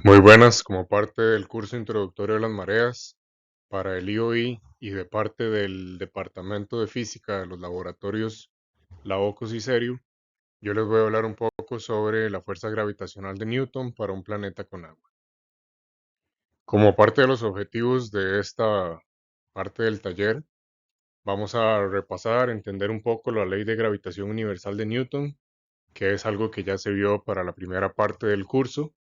Muy buenas, como parte del curso introductorio de las mareas para el IOI y de parte del Departamento de Física de los laboratorios La Ocos y CERIU, yo les voy a hablar un poco sobre la fuerza gravitacional de Newton para un planeta con agua. Como parte de los objetivos de esta parte del taller, vamos a repasar, entender un poco la ley de gravitación universal de Newton, que es algo que ya se vio para la primera parte del curso.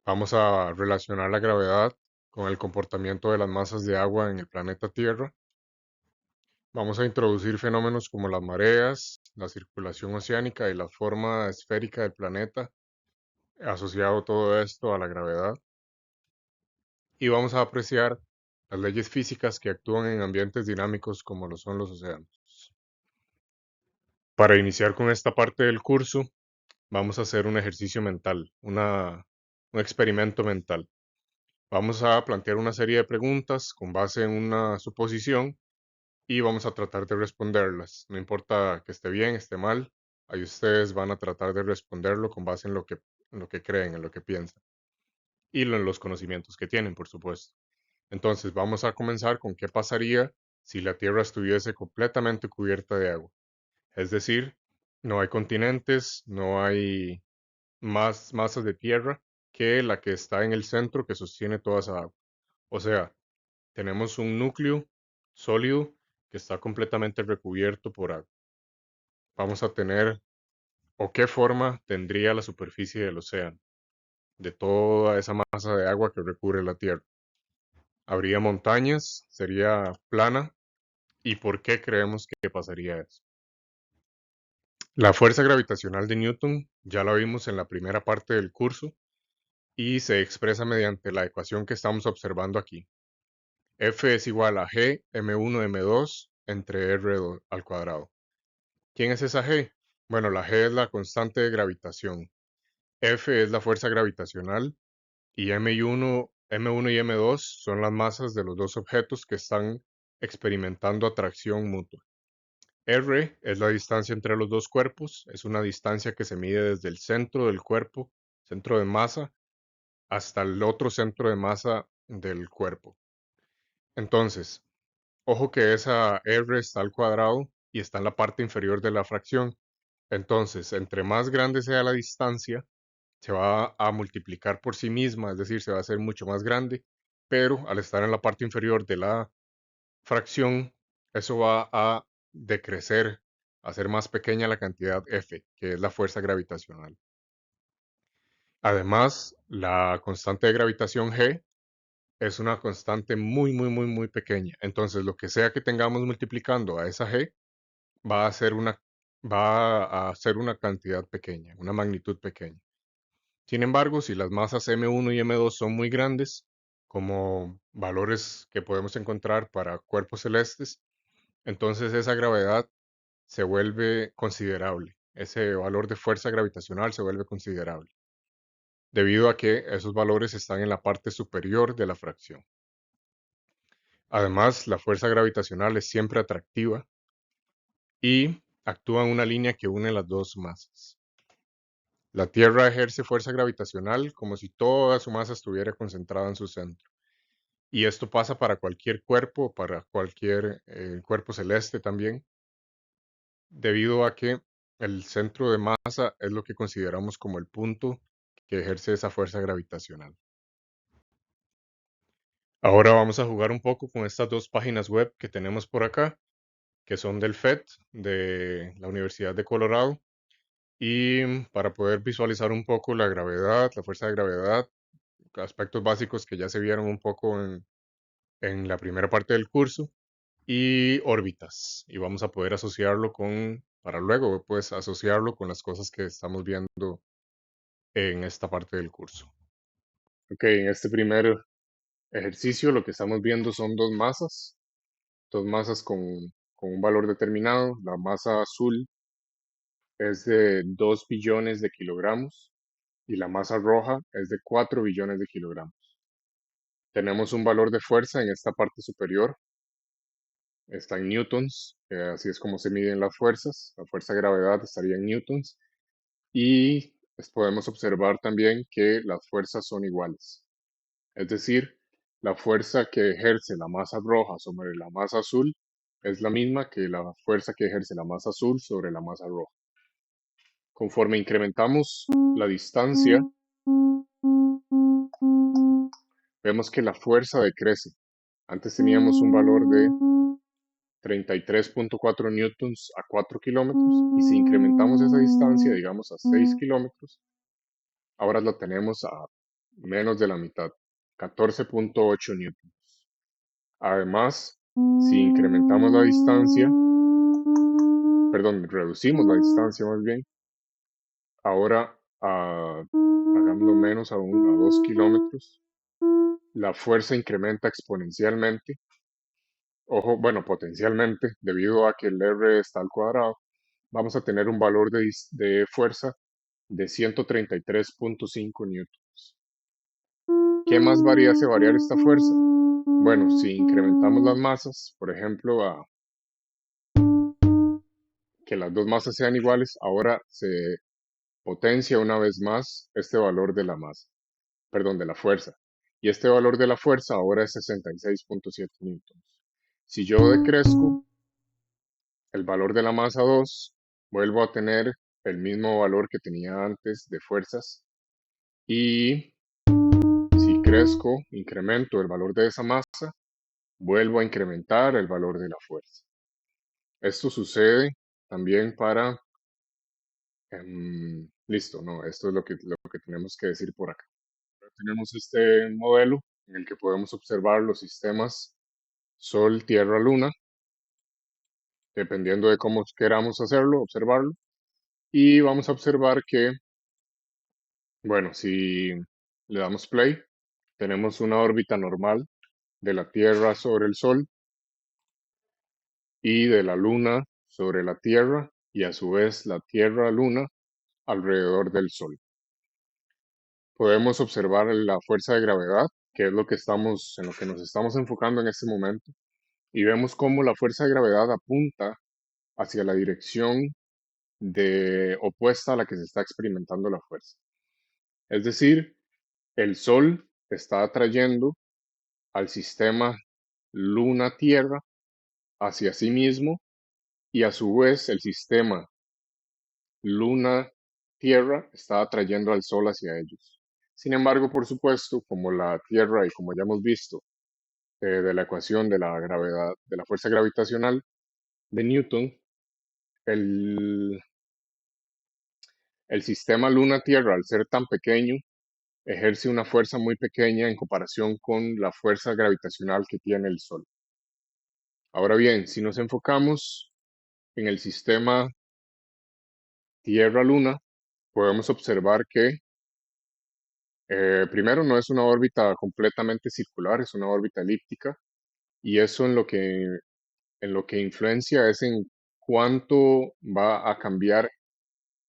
Vamos a relacionar la gravedad con el comportamiento de las masas de agua en el planeta Tierra. Vamos a introducir fenómenos como las mareas, la circulación oceánica y la forma esférica del planeta, asociado todo esto a la gravedad. Y vamos a apreciar las leyes físicas que actúan en ambientes dinámicos como lo son los océanos. Para iniciar con esta parte del curso, vamos a hacer un ejercicio mental, un experimento mental. Vamos a plantear una serie de preguntas con base en una suposición y vamos a tratar de responderlas. No importa que esté bien, esté mal, ahí ustedes van a tratar de responderlo con base en lo que creen, en lo que piensan y en los conocimientos que tienen, por supuesto. Entonces, vamos a comenzar con qué pasaría si la Tierra estuviese completamente cubierta de agua. Es decir, no hay continentes, no hay más masas de tierra que la que está en el centro que sostiene toda esa agua. O sea, tenemos un núcleo sólido que está completamente recubierto por agua. Vamos a tener, o qué forma tendría la superficie del océano, de toda esa masa de agua que recubre la Tierra. ¿Habría montañas? ¿Sería plana? ¿Y por qué creemos que pasaría eso? La fuerza gravitacional de Newton ya la vimos en la primera parte del curso y se expresa mediante la ecuación que estamos observando aquí. F es igual a G m1 m2 entre r al cuadrado. ¿Quién es esa G? Bueno, la G es la constante de gravitación. F es la fuerza gravitacional y M1 y M2 son las masas de los dos objetos que están experimentando atracción mutua. R es la distancia entre los dos cuerpos, es una distancia que se mide desde el centro del cuerpo, centro de masa, hasta el otro centro de masa del cuerpo. Entonces, ojo que esa R está al cuadrado y está en la parte inferior de la fracción. Entonces, entre más grande sea la distancia, se va a multiplicar por sí misma, es decir, se va a hacer mucho más grande, pero al estar en la parte inferior de la fracción, eso va a decrecer, a ser más pequeña la cantidad F, que es la fuerza gravitacional. Además, la constante de gravitación G es una constante muy pequeña. Entonces, lo que sea que tengamos multiplicando a esa G va a ser una cantidad pequeña, una magnitud pequeña. Sin embargo, si las masas M1 y M2 son muy grandes, como valores que podemos encontrar para cuerpos celestes, entonces esa gravedad se vuelve considerable. Ese valor de fuerza gravitacional se vuelve considerable, debido a que esos valores están en la parte superior de la fracción. Además, la fuerza gravitacional es siempre atractiva y actúa en una línea que une las dos masas. La Tierra ejerce fuerza gravitacional como si toda su masa estuviera concentrada en su centro. Y esto pasa para cualquier cuerpo, para cualquier cuerpo celeste también, debido a que el centro de masa es lo que consideramos como el punto que ejerce esa fuerza gravitacional. Ahora vamos a jugar un poco con estas dos páginas web que tenemos por acá, que son del FET, de la Universidad de Colorado, y para poder visualizar un poco la gravedad, la fuerza de gravedad, aspectos básicos que ya se vieron un poco en la primera parte del curso, y órbitas. Y vamos a poder asociarlo para luego, pues, asociarlo con las cosas que estamos viendo en esta parte del curso. Ok, en este primer ejercicio lo que estamos viendo son dos masas con un valor determinado. La masa azul es de 2 billones de kilogramos y la masa roja es de 4 billones de kilogramos. Tenemos un valor de fuerza en esta parte superior, está en newtons, así es como se miden las fuerzas. La fuerza de gravedad estaría en newtons. Y podemos observar también que las fuerzas son iguales. Es decir, la fuerza que ejerce la masa roja sobre la masa azul es la misma que la fuerza que ejerce la masa azul sobre la masa roja. Conforme incrementamos la distancia, vemos que la fuerza decrece. Antes teníamos un valor de 33.4 newtons a 4 kilómetros y si incrementamos esa distancia, digamos a 6 kilómetros, ahora la tenemos a menos de la mitad, 14.8 newtons. Además, si incrementamos la distancia, perdón, reducimos la distancia más bien, ahora hagámoslo menos aún, a 2 kilómetros, la fuerza incrementa exponencialmente. Ojo, bueno, potencialmente, debido a que el R está al cuadrado, vamos a tener un valor de fuerza de 133.5 newtons. ¿Qué más hace variar esta fuerza? Bueno, si incrementamos las masas, por ejemplo, a que las dos masas sean iguales, ahora se potencia una vez más este valor de la masa, perdón, de la fuerza. Y este valor de la fuerza ahora es 66.7 newtons. Si yo decrezco el valor de la masa 2, vuelvo a tener el mismo valor que tenía antes de fuerzas. Y si crezco, incremento el valor de esa masa, vuelvo a incrementar el valor de la fuerza. Esto sucede también para... listo, no, esto es lo que tenemos que decir por acá. Tenemos este modelo en el que podemos observar los sistemas Sol, Tierra, Luna, dependiendo de cómo queramos hacerlo, observarlo. Y vamos a observar que, bueno, si le damos play, tenemos una órbita normal de la Tierra sobre el Sol y de la Luna sobre la Tierra y a su vez la Tierra-Luna alrededor del Sol. Podemos observar la fuerza de gravedad, que es en lo que nos estamos enfocando en este momento, y vemos cómo la fuerza de gravedad apunta hacia la dirección opuesta a la que se está experimentando la fuerza. Es decir, el Sol está atrayendo al sistema Luna-Tierra hacia sí mismo y a su vez el sistema Luna-Tierra está atrayendo al Sol hacia ellos. Sin embargo, por supuesto, como la Tierra y como ya hemos visto de la ecuación de la gravedad, de la fuerza gravitacional de Newton, el, el sistema Luna-Tierra, al ser tan pequeño, ejerce una fuerza muy pequeña en comparación con la fuerza gravitacional que tiene el Sol. Ahora bien, si nos enfocamos en el sistema Tierra-Luna, podemos observar que primero no es una órbita completamente circular, es una órbita elíptica, y eso en lo que influencia es en cuánto va a cambiar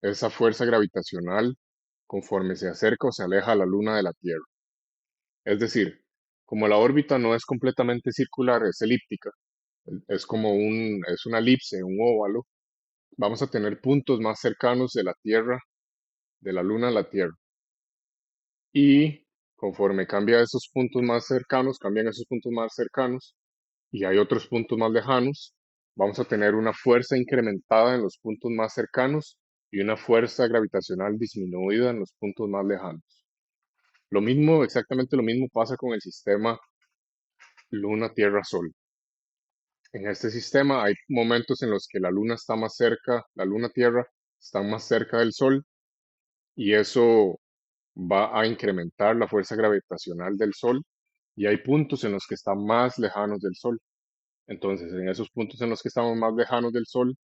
esa fuerza gravitacional conforme se acerca o se aleja a la Luna de la Tierra. Es decir, como la órbita no es completamente circular, es elíptica, es una elipse, un óvalo, vamos a tener puntos más cercanos de la Tierra, de la Luna a la Tierra. Y conforme cambian esos puntos más cercanos, y hay otros puntos más lejanos, vamos a tener una fuerza incrementada en los puntos más cercanos y una fuerza gravitacional disminuida en los puntos más lejanos. Lo mismo, exactamente lo mismo pasa con el sistema Luna-Tierra-Sol. En este sistema hay momentos en los que la Luna está más cerca, la Luna-Tierra está más cerca del Sol y eso va a incrementar la fuerza gravitacional del Sol y hay puntos en los que están más lejanos del Sol. Entonces, en esos puntos en los que estamos más lejanos del Sol,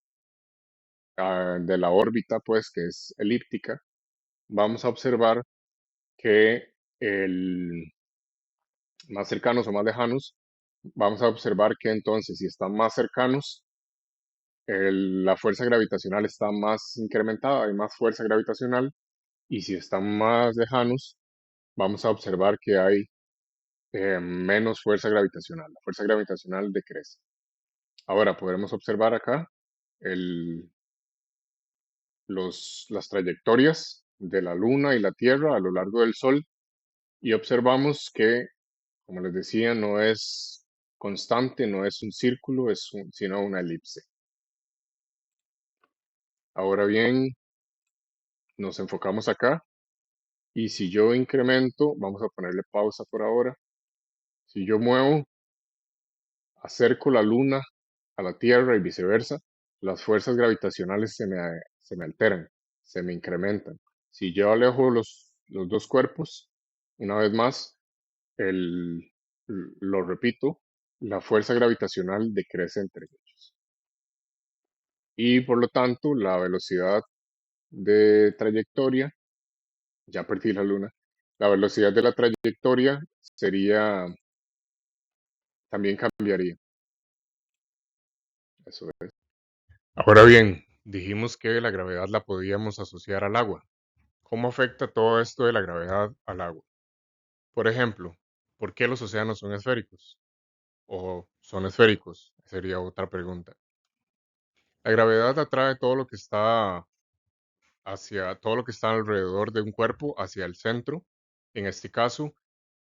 de la órbita, pues, que es elíptica, vamos a observar que el más cercanos o más lejanos, vamos a observar que entonces si están más cercanos, la fuerza gravitacional está más incrementada, hay más fuerza gravitacional, y si están más lejanos, vamos a observar que hay menos fuerza gravitacional. La fuerza gravitacional decrece. Ahora podremos observar acá el, las trayectorias de la Luna y la Tierra a lo largo del Sol y observamos que, como les decía, no es constante, no es un círculo, sino una elipse. Ahora bien, nos enfocamos acá y si yo incremento, vamos a ponerle pausa por ahora, si yo muevo, acerco la Luna a la Tierra y viceversa, las fuerzas gravitacionales se me alteran, se me incrementan. Si yo alejo los dos cuerpos, una vez más, el, lo repito, la fuerza gravitacional decrece entre ellos. Y por lo tanto, la velocidad de trayectoria, ya perdí la Luna, la velocidad de la trayectoria sería, también cambiaría. Eso es. Ahora bien, dijimos que la gravedad la podíamos asociar al agua. ¿Cómo afecta todo esto de la gravedad al agua? Por ejemplo, ¿por qué los océanos son esféricos? ¿O son esféricos? Sería otra pregunta. La gravedad atrae todo lo que está alrededor de un cuerpo hacia el centro. En este caso,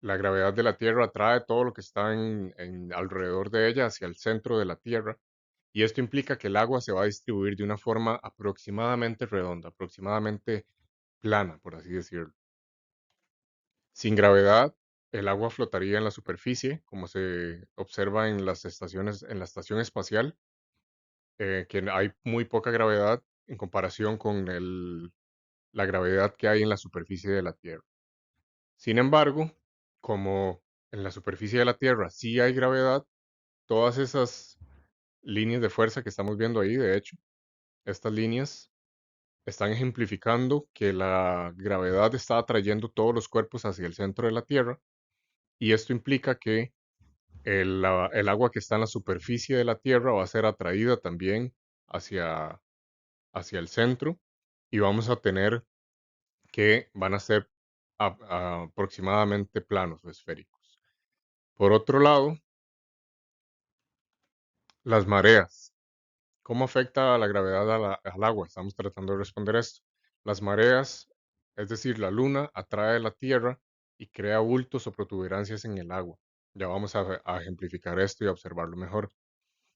la gravedad de la Tierra atrae todo lo que está alrededor de ella hacia el centro de la Tierra. Y esto implica que el agua se va a distribuir de una forma aproximadamente redonda, aproximadamente plana, por así decirlo. Sin gravedad, el agua flotaría en la superficie, como se observa en la estación espacial, que hay muy poca gravedad en comparación con la gravedad que hay en la superficie de la Tierra. Sin embargo, como en la superficie de la Tierra sí hay gravedad, todas esas líneas de fuerza que estamos viendo ahí, de hecho, estas líneas están ejemplificando que la gravedad está atrayendo todos los cuerpos hacia el centro de la Tierra y esto implica que el agua que está en la superficie de la Tierra va a ser atraída también hacia, hacia el centro y vamos a tener que van a ser aproximadamente planos o esféricos. Por otro lado, las mareas. ¿Cómo afecta la gravedad al agua? Estamos tratando de responder esto. Las mareas, es decir, la luna, atrae la Tierra y crea bultos o protuberancias en el agua. Ya vamos a ejemplificar esto y a observarlo mejor.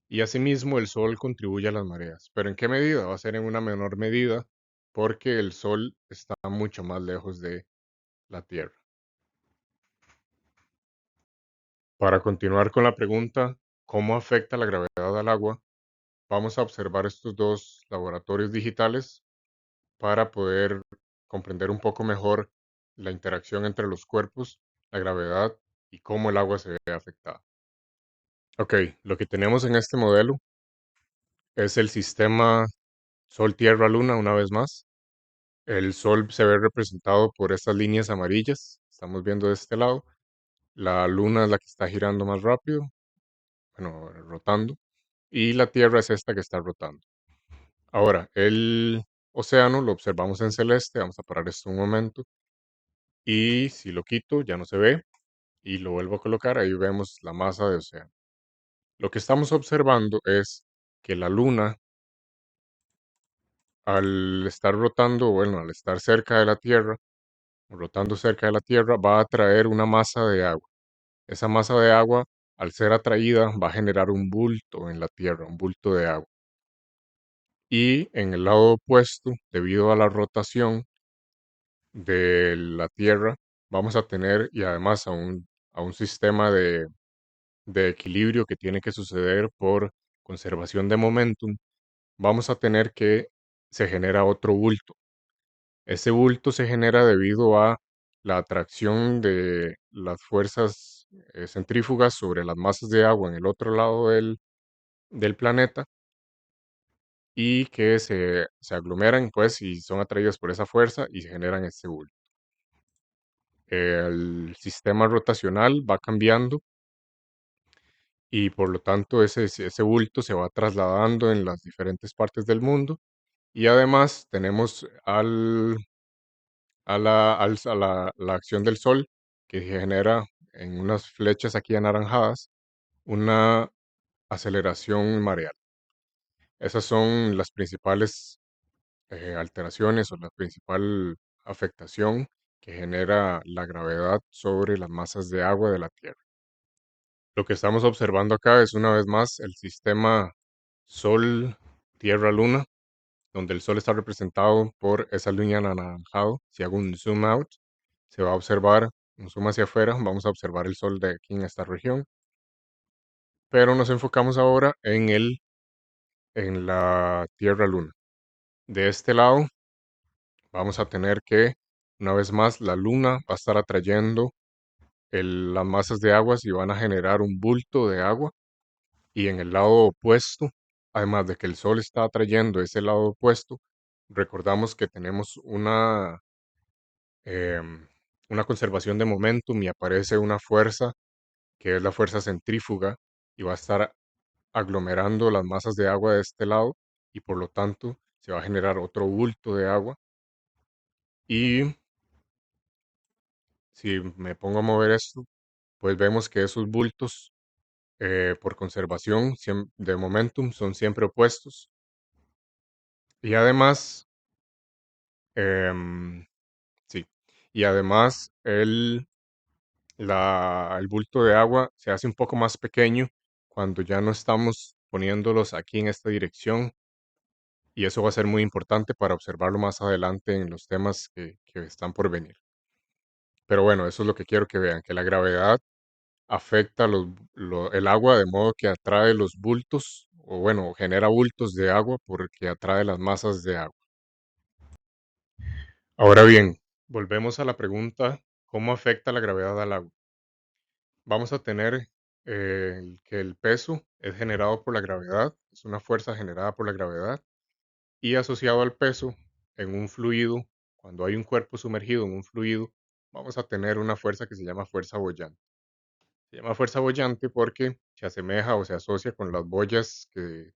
Y asimismo el Sol contribuye a las mareas. ¿Pero en qué medida? Va a ser en una menor medida porque el Sol está mucho más lejos de la Tierra. Para continuar con la pregunta, ¿cómo afecta la gravedad al agua? Vamos a observar estos dos laboratorios digitales para poder comprender un poco mejor la interacción entre los cuerpos, la gravedad y cómo el agua se ve afectada. Ok, lo que tenemos en este modelo es el sistema Sol-Tierra-Luna una vez más. El Sol se ve representado por estas líneas amarillas. Estamos viendo de este lado. La Luna es la que está girando más rápido, bueno, rotando. Y la Tierra es esta que está rotando. Ahora, el océano lo observamos en celeste. Vamos a parar esto un momento. Y si lo quito, ya no se ve. Y lo vuelvo a colocar, ahí vemos la masa de océano. Lo que estamos observando es que la Luna, al estar rotando, bueno, al estar cerca de la Tierra, rotando cerca de la Tierra, va a atraer una masa de agua. Esa masa de agua, al ser atraída, va a generar un bulto en la Tierra, un bulto de agua. Y en el lado opuesto, debido a la rotación de la Tierra, vamos a tener, y además a un sistema de equilibrio que tiene que suceder por conservación de momentum, vamos a tener que se genera otro bulto. Ese bulto se genera debido a la atracción de las fuerzas centrífugas sobre las masas de agua en el otro lado del planeta y que se aglomeran pues y son atraídas por esa fuerza y se generan este bulto. El sistema rotacional va cambiando y por lo tanto ese bulto se va trasladando en las diferentes partes del mundo y además tenemos la acción del Sol que genera en unas flechas aquí anaranjadas una aceleración mareal. Esas son las principales alteraciones o la principal afectación que genera la gravedad sobre las masas de agua de la Tierra. Lo que estamos observando acá es una vez más el sistema Sol, Tierra, Luna, donde el Sol está representado por esa línea en anaranjado. Si hago un zoom out, se va a observar, un zoom hacia afuera, vamos a observar el Sol de aquí en esta región. Pero nos enfocamos ahora en la Tierra, Luna. De este lado vamos a tener que, una vez más, la Luna va a estar atrayendo las masas de aguas y van a generar un bulto de agua. Y en el lado opuesto, además de que el Sol está atrayendo ese lado opuesto, recordamos que tenemos una conservación de momentum y aparece una fuerza que es la fuerza centrífuga y va a estar aglomerando las masas de agua de este lado y por lo tanto se va a generar otro bulto de agua. Y si me pongo a mover esto, pues vemos que esos bultos por conservación de momentum son siempre opuestos. Y además, em, sí, y además el bulto de agua se hace un poco más pequeño cuando ya no estamos poniéndolos aquí en esta dirección y eso va a ser muy importante para observarlo más adelante en los temas que están por venir. Pero bueno, eso es lo que quiero que vean, que la gravedad afecta el agua de modo que atrae los bultos, o bueno, genera bultos de agua porque atrae las masas de agua. Ahora bien, volvemos a la pregunta, ¿cómo afecta la gravedad al agua? Vamos a tener que el peso es generado por la gravedad, es una fuerza generada por la gravedad, y asociado al peso en un fluido, cuando hay un cuerpo sumergido en un fluido, vamos a tener una fuerza que se llama fuerza boyante. Se llama fuerza boyante porque se asemeja o se asocia con las boyas que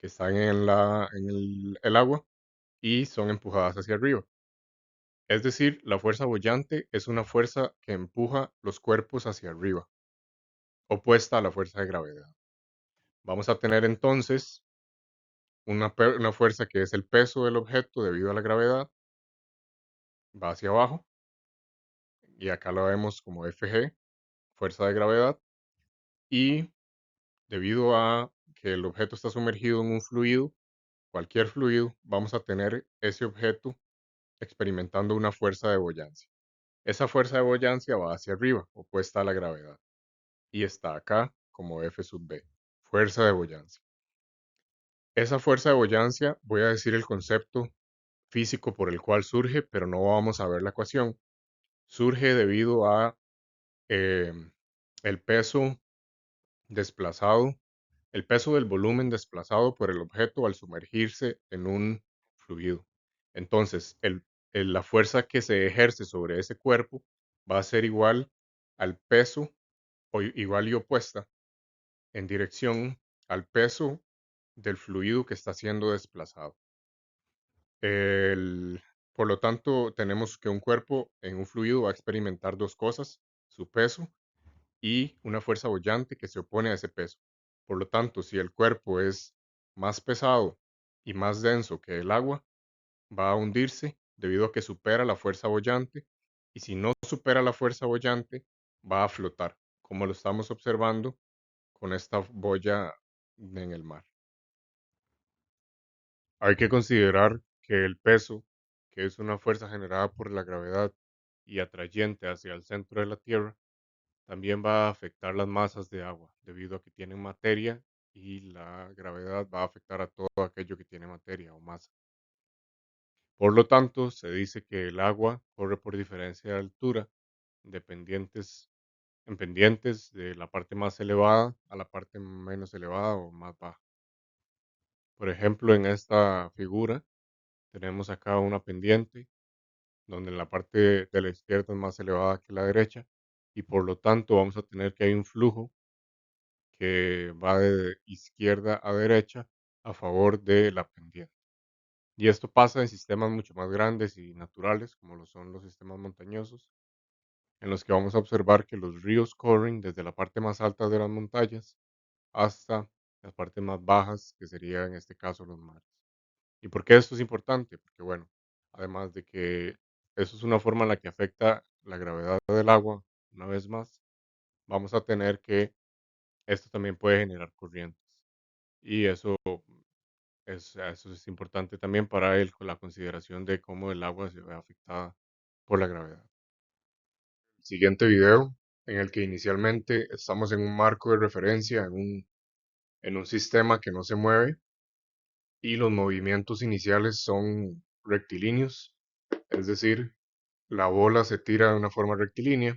están el agua y son empujadas hacia arriba. Es decir, la fuerza boyante es una fuerza que empuja los cuerpos hacia arriba, opuesta a la fuerza de gravedad. Vamos a tener entonces una fuerza que es el peso del objeto debido a la gravedad, va hacia abajo, y acá lo vemos como Fg, fuerza de gravedad, y debido a que el objeto está sumergido en un fluido, cualquier fluido, vamos a tener ese objeto experimentando una fuerza de boyancia. Esa fuerza de boyancia va hacia arriba, opuesta a la gravedad, y está acá como F sub b, fuerza de boyancia. Esa fuerza de boyancia, voy a decir el concepto físico por el cual surge, pero no vamos a ver la ecuación. Surge debido a em, el peso desplazado, el peso del volumen desplazado por el objeto al sumergirse en un fluido. Entonces, la fuerza que se ejerce sobre ese cuerpo va a ser igual al peso, o igual y opuesta, en dirección al peso del fluido que está siendo desplazado. El- por lo tanto, tenemos que un cuerpo en un fluido va a experimentar dos cosas, su peso y una fuerza boyante que se opone a ese peso. Por lo tanto, si el cuerpo es más pesado y más denso que el agua, va a hundirse debido a que supera la fuerza boyante, y si no supera la fuerza boyante, va a flotar, como lo estamos observando con esta boya en el mar. Hay que considerar que el peso, que es una fuerza generada por la gravedad y atrayente hacia el centro de la Tierra, también va a afectar las masas de agua, debido a que tienen materia y la gravedad va a afectar a todo aquello que tiene materia o masa. Por lo tanto, se dice que el agua corre por diferencia de altura, dependientes, en pendientes de la parte más elevada a la parte menos elevada o más baja. Por ejemplo, en esta figura tenemos acá una pendiente donde la parte de la izquierda es más elevada que la derecha y por lo tanto vamos a tener que hay un flujo que va de izquierda a derecha a favor de la pendiente. Y esto pasa en sistemas mucho más grandes y naturales, como lo son los sistemas montañosos, en los que vamos a observar que los ríos corren desde la parte más alta de las montañas hasta las partes más bajas, que sería en este caso los mares. ¿Y por qué esto es importante? Porque bueno, además de que Eso es una forma en la que afecta la gravedad del agua. Una vez más, vamos a tener que esto también puede generar corrientes. Y eso es importante también para la consideración de cómo el agua se ve afectada por la gravedad. Siguiente video, en el que inicialmente estamos en un marco de referencia, en un sistema que no se mueve y los movimientos iniciales son rectilíneos, es decir, la bola se tira de una forma rectilínea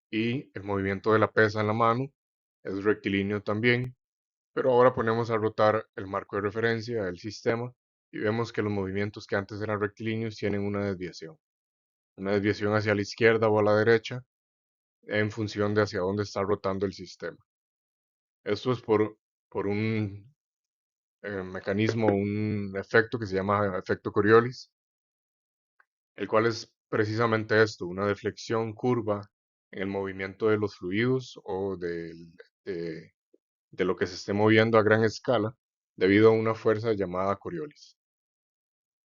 y el movimiento de la pesa en la mano es rectilíneo también, pero ahora ponemos a rotar el marco de referencia del sistema y vemos que los movimientos que antes eran rectilíneos tienen una desviación hacia la izquierda o a la derecha en función de hacia dónde está rotando el sistema. Esto es por un mecanismo, un efecto que se llama efecto Coriolis, el cual es precisamente esto, una deflexión curva en el movimiento de los fluidos o de, de lo que se esté moviendo a gran escala debido a una fuerza llamada Coriolis.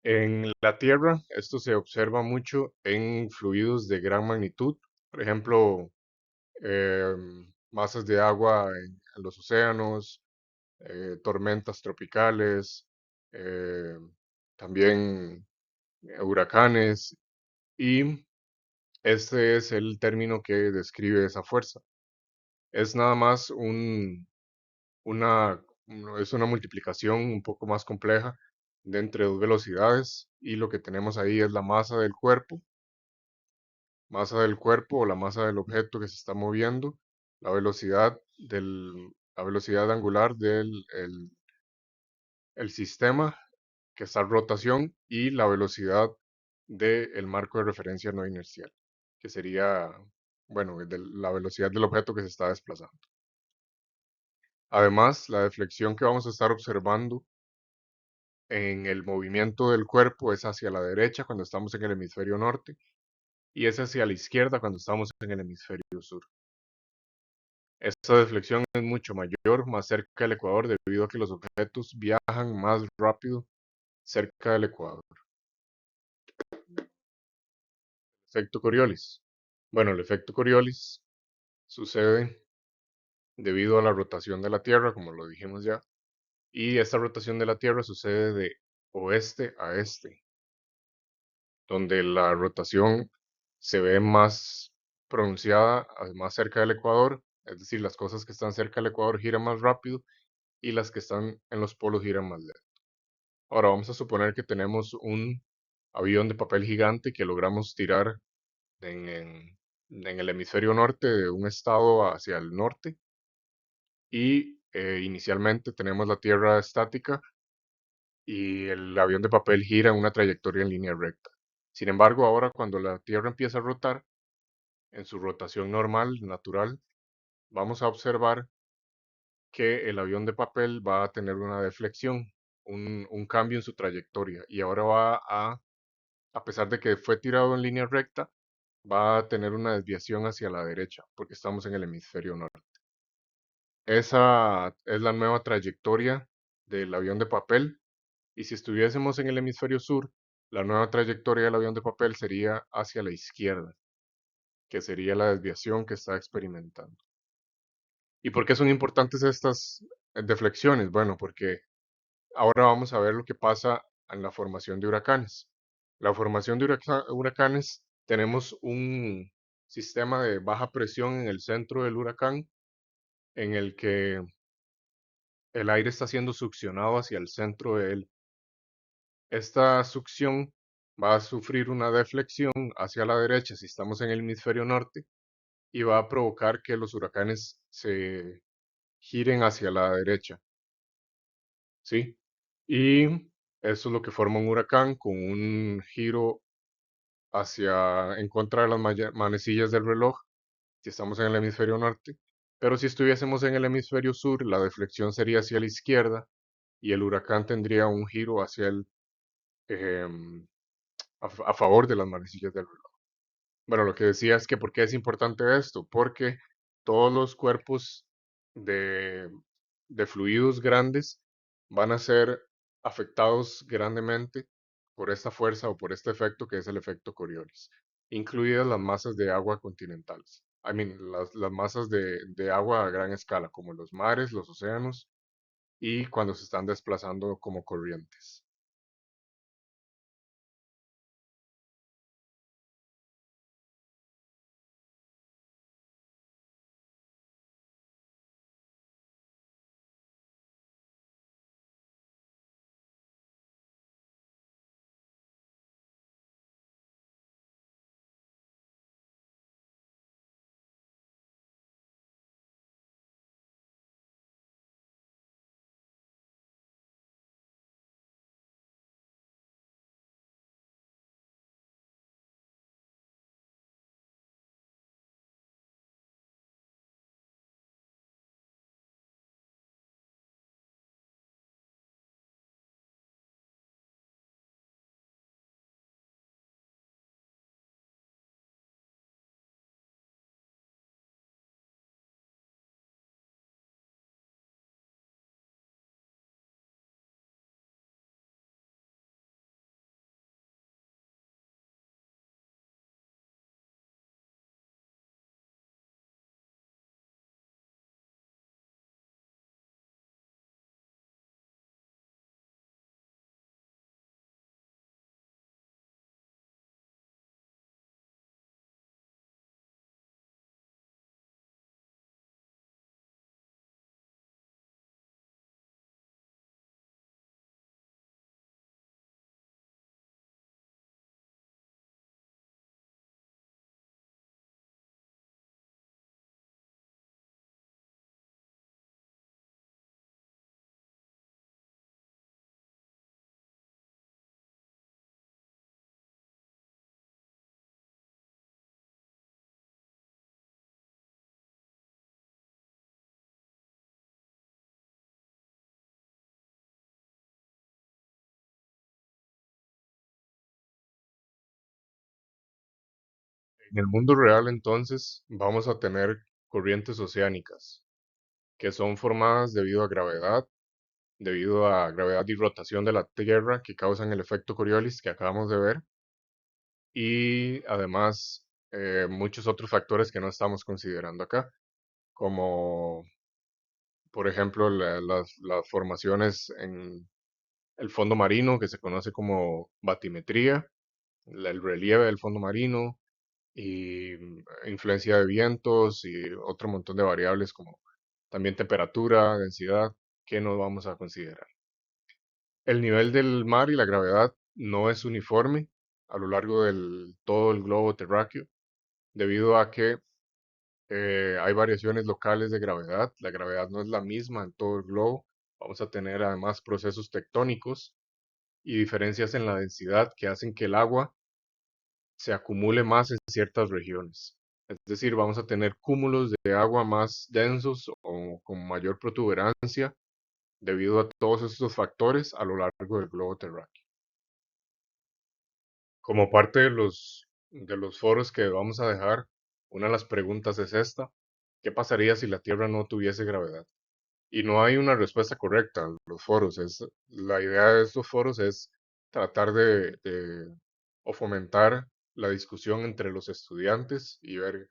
En la Tierra, esto se observa mucho en fluidos de gran magnitud, por ejemplo, masas de agua en los océanos, tormentas tropicales, eh, también huracanes, y este es el término que describe esa fuerza. Es nada más es una multiplicación un poco más compleja de entre dos velocidades y lo que tenemos ahí es la masa del cuerpo o la masa del objeto que se está moviendo, la velocidad angular del el sistema que está en rotación y la velocidad del marco de referencia no inercial, que sería, bueno, la velocidad del objeto que se está desplazando. Además, la deflexión que vamos a estar observando en el movimiento del cuerpo es hacia la derecha cuando estamos en el hemisferio norte y es hacia la izquierda cuando estamos en el hemisferio sur. Esta deflexión es mucho mayor más cerca del ecuador debido a que los objetos viajan más rápido cerca del ecuador. Efecto Coriolis. Bueno, el efecto Coriolis sucede debido a la rotación de la Tierra, como lo dijimos ya, y esta rotación de la Tierra sucede de oeste a este, donde la rotación se ve más pronunciada, más cerca del ecuador, es decir, las cosas que están cerca del ecuador giran más rápido y las que están en los polos giran más lento. Ahora vamos a suponer que tenemos un avión de papel gigante que logramos tirar en el hemisferio norte de un estado hacia el norte y inicialmente tenemos la Tierra estática y el avión de papel gira en una trayectoria en línea recta. Sin embargo, ahora cuando la Tierra empieza a rotar, en su rotación normal, natural, vamos a observar que el avión de papel va a tener una deflexión, un cambio en su trayectoria y ahora a pesar de que fue tirado en línea recta, va a tener una desviación hacia la derecha porque estamos en el hemisferio norte. Esa es la nueva trayectoria del avión de papel. Y si estuviésemos en el hemisferio sur, la nueva trayectoria del avión de papel sería hacia la izquierda, que sería la desviación que está experimentando. ¿Y por qué son importantes estas deflexiones? Bueno, porque ahora vamos a ver lo que pasa en la formación de huracanes. La formación de huracanes, tenemos un sistema de baja presión en el centro del huracán, en el que el aire está siendo succionado hacia el centro de él. Esta succión va a sufrir una deflexión hacia la derecha si estamos en el hemisferio norte y va a provocar que los huracanes se giren hacia la derecha, ¿sí? Y eso es lo que forma un huracán con un giro en contra de las manecillas del reloj si estamos en el hemisferio norte. Pero si estuviésemos en el hemisferio sur, la deflexión sería hacia la izquierda y el huracán tendría un giro em, a favor de las manecillas del reloj. Bueno, lo que decía es que ¿por qué es importante esto? Porque todos los cuerpos de, de fluidos grandes van a ser afectados grandemente por esta fuerza o por este efecto que es el efecto Coriolis, incluidas las masas de agua continentales. Las masas de agua a gran escala, como los mares, los océanos, y cuando se están desplazando como corrientes. En el mundo real, entonces, vamos a tener corrientes oceánicas, que son formadas debido a gravedad y rotación de la Tierra que causan el efecto Coriolis que acabamos de ver, y además muchos otros factores que no estamos considerando acá, como por ejemplo las formaciones en el fondo marino, que se conoce como batimetría, el relieve del fondo marino y influencia de vientos y otro montón de variables como también temperatura, densidad, que no vamos a considerar. El nivel del mar y la gravedad no es uniforme a lo largo del todo el globo terráqueo, debido a que hay variaciones locales de gravedad. La gravedad no es la misma en todo el globo. Vamos a tener además procesos tectónicos y diferencias en la densidad que hacen que el agua se acumule más en ciertas regiones. Es decir, vamos a tener cúmulos de agua más densos o con mayor protuberancia debido a todos estos factores a lo largo del globo terráqueo. Como parte de los foros que vamos a dejar, una de las preguntas es esta: ¿qué pasaría si la Tierra no tuviese gravedad? Y no hay una respuesta correcta a los foros. La idea de estos foros es tratar o fomentar la discusión entre los estudiantes y ver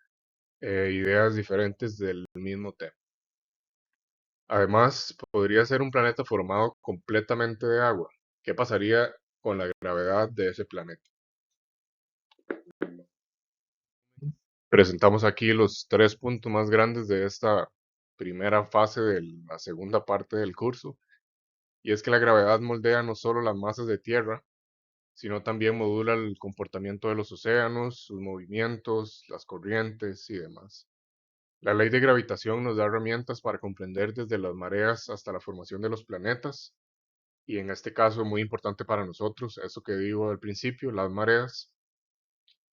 ideas diferentes del mismo tema. Además, podría ser un planeta formado completamente de agua. ¿Qué pasaría con la gravedad de ese planeta? Presentamos aquí los tres puntos más grandes de esta primera fase de la segunda parte del curso, y es que la gravedad moldea no solo las masas de tierra, sino también modula el comportamiento de los océanos, sus movimientos, las corrientes y demás. La ley de gravitación nos da herramientas para comprender desde las mareas hasta la formación de los planetas, y en este caso muy importante para nosotros, eso que digo al principio, las mareas.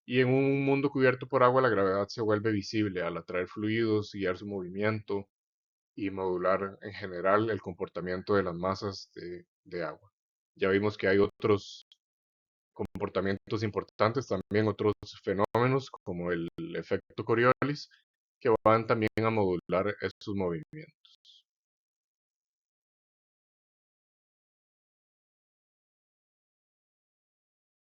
Y en un mundo cubierto por agua, la gravedad se vuelve visible al atraer fluidos, guiar su movimiento y modular en general el comportamiento de las masas de agua. Ya vimos que hay otros comportamientos importantes, también otros fenómenos como el efecto Coriolis, que van también a modular esos movimientos.